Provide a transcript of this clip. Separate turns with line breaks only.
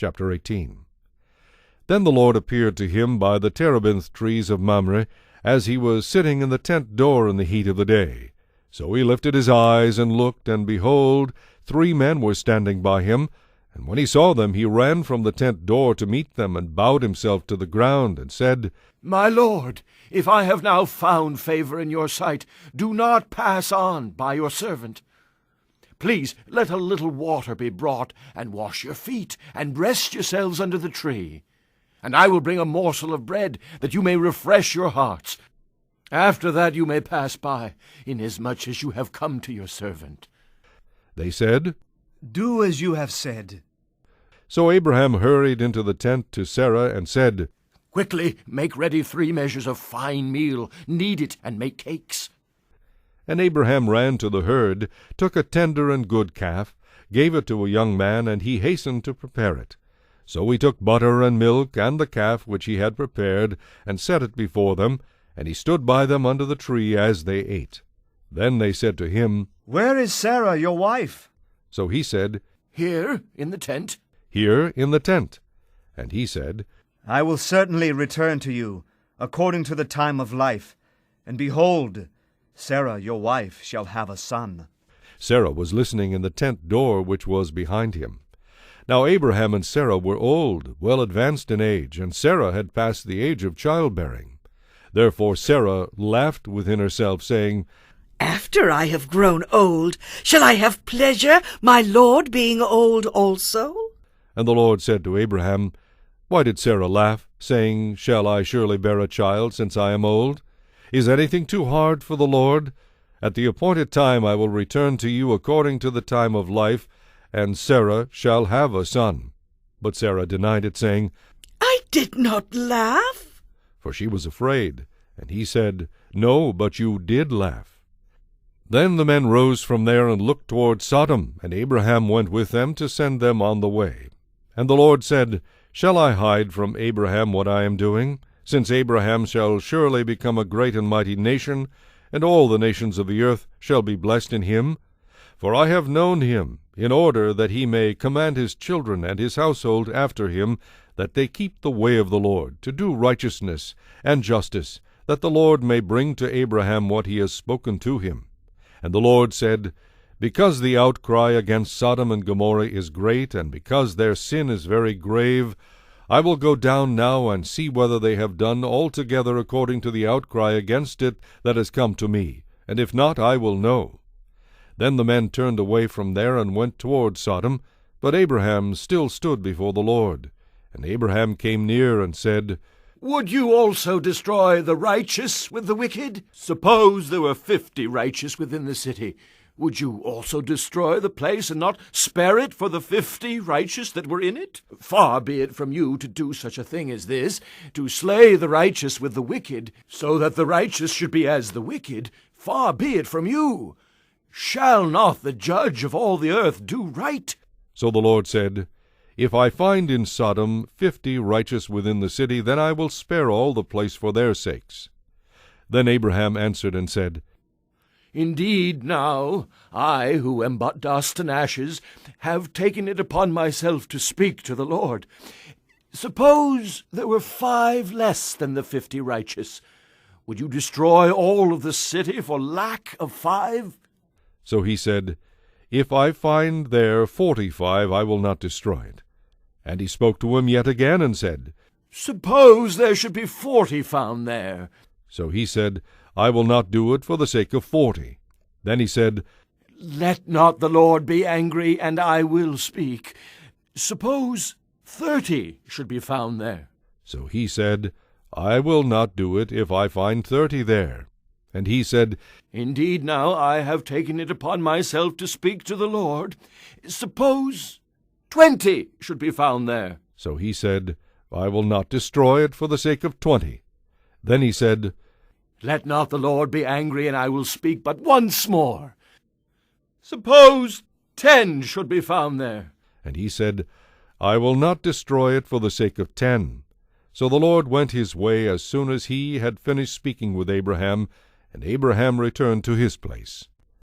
Chapter 18. Then the Lord appeared to him by the terebinth trees of Mamre, as he was sitting in the tent door in the heat of the day. So he lifted his eyes and looked, and behold, 3 men were standing by him. And when he saw them, he ran from the tent door to meet them, and bowed himself to the ground, and said,
My Lord, if I have now found favor in your sight, do not pass on by your servant. Please let a little water be brought, and wash your feet, and rest yourselves under the tree. And I will bring a morsel of bread, that you may refresh your hearts. After that you may pass by, inasmuch as you have come to your servant.
They said,
Do as you have said.
So Abraham hurried into the tent to Sarah, and said,
Quickly make ready 3 measures of fine meal, knead it, and make cakes.
And Abraham ran to the herd, took a tender and good calf, gave it to a young man, and he hastened to prepare it. So he took butter and milk, and the calf which he had prepared, and set it before them, and he stood by them under the tree as they ate. Then they said to him,
Where is Sarah, your wife?
So he said,
Here, in the tent.
Here in the tent. And he said,
I will certainly return to you, according to the time of life. And behold, Sarah, your wife, shall have a son.
Sarah was listening in the tent door which was behind him. Now Abraham and Sarah were old, well advanced in age, and Sarah had passed the age of childbearing. Therefore Sarah laughed within herself, saying,
After I have grown old, shall I have pleasure, my Lord being old also?
And the Lord said to Abraham, Why did Sarah laugh, saying, Shall I surely bear a child, since I am old? Is anything too hard for the Lord? At the appointed time I will return to you according to the time of life, and Sarah shall have a son. But Sarah denied it, saying,
I did not laugh.
For she was afraid. And he said, No, but you did laugh. Then the men rose from there and looked toward Sodom, and Abraham went with them to send them on the way. And the Lord said, Shall I hide from Abraham what I am doing? Since Abraham shall surely become a great and mighty nation, and all the nations of the earth shall be blessed in him. For I have known him, in order that he may command his children and his household after him, that they keep the way of the Lord, to do righteousness and justice, that the Lord may bring to Abraham what he has spoken to him. And the Lord said, Because the outcry against Sodom and Gomorrah is great, and because their sin is very grave, I will go down now and see whether they have done altogether according to the outcry against it that has come to me, and if not, I will know. Then the men turned away from there and went toward Sodom, but Abraham still stood before the Lord. And Abraham came near and said,
Would you also destroy the righteous with the wicked? Suppose there were 50 righteous within the city. Would you also destroy the place and not spare it for the 50 righteous that were in it? Far be it from you to do such a thing as this, to slay the righteous with the wicked, so that the righteous should be as the wicked. Far be it from you. Shall not the judge of all the earth do right?
So the Lord said, If I find in Sodom 50 righteous within the city, then I will spare all the place for their sakes. Then Abraham answered and said,
Indeed, now, I, who am but dust and ashes, have taken it upon myself to speak to the Lord. Suppose there were 5 less than the 50 righteous. Would you destroy all of the city for lack of 5?
So he said, If I find there 45, I will not destroy it. And he spoke to him yet again and said,
Suppose there should be 40 found there.
So he said, I will not do it for the sake of 40. Then he said,
Let not the Lord be angry, and I will speak. Suppose 30 should be found there.
So he said, I will not do it if I find 30 there. And he said,
Indeed, now I have taken it upon myself to speak to the Lord. Suppose 20 should be found there.
So he said, I will not destroy it for the sake of 20. Then he said,
Let not the Lord be angry, and I will speak but once more. Suppose 10 should be found there.
And he said, I will not destroy it for the sake of 10. So the Lord went his way as soon as he had finished speaking with Abraham, and Abraham returned to his place.